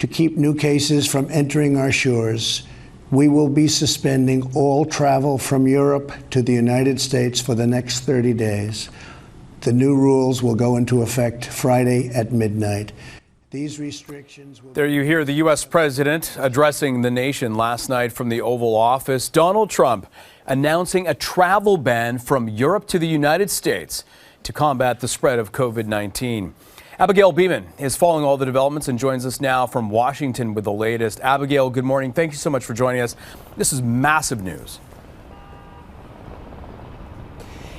to keep new cases from entering our shores, we will be suspending all travel from Europe to the United States for the next 30 days. The new rules will go into effect Friday at midnight. These restrictions will... There you hear the U.S. president addressing the nation last night from the Oval Office. Donald Trump announcing a travel ban from Europe to the United States to combat the spread of COVID-19. Abigail Beeman is following all the developments and joins us now from Washington with the latest. Abigail, good morning. Thank you so much for joining us. This is massive news.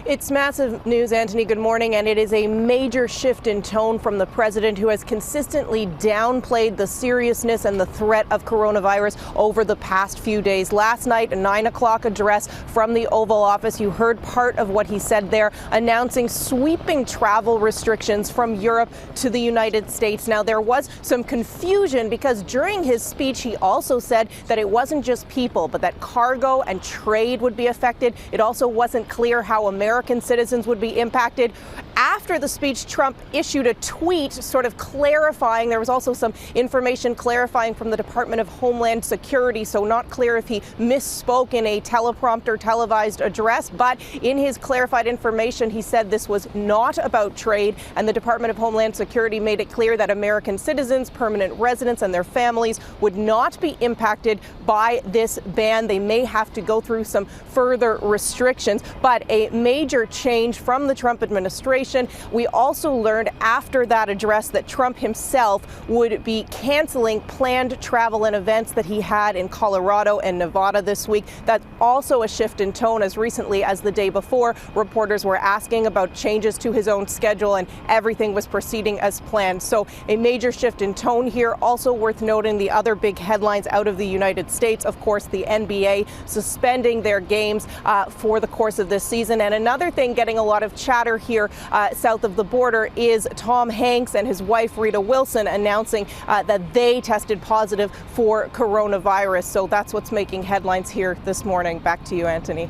It's massive news, Anthony. Good morning. And it is a major shift in tone from the president, who has consistently downplayed the seriousness and the threat of coronavirus over the past few days. Last night, a 9 o'clock address from the Oval Office. You heard part of what he said there, announcing sweeping travel restrictions from Europe to the United States. Now, there was some confusion because during his speech, he also said that it wasn't just people, but that cargo and trade would be affected. It also wasn't clear how American citizens would be impacted. After the speech, Trump issued a tweet sort of clarifying. There was also some information clarifying from the Department of Homeland Security, so not clear if he misspoke in a teleprompter televised address. But in his clarified information, he said this was not about trade, and the Department of Homeland Security made it clear that American citizens, permanent residents, and their families would not be impacted by this ban. They may have to go through some further restrictions, but a major change from the Trump administration. We also learned after that address that Trump himself would be canceling planned travel and events that he had in Colorado and Nevada this week. That's also a shift in tone. As recently as the day before, reporters were asking about changes to his own schedule, and everything was proceeding as planned. So a major shift in tone here. Also worth noting the other big headlines out of the United States. Of course, the NBA suspending their games for the course of this season. And another thing getting a lot of chatter here south of the border is Tom Hanks and his wife Rita Wilson announcing that they tested positive for coronavirus. So that's what's making headlines here this morning. Back to you, Anthony.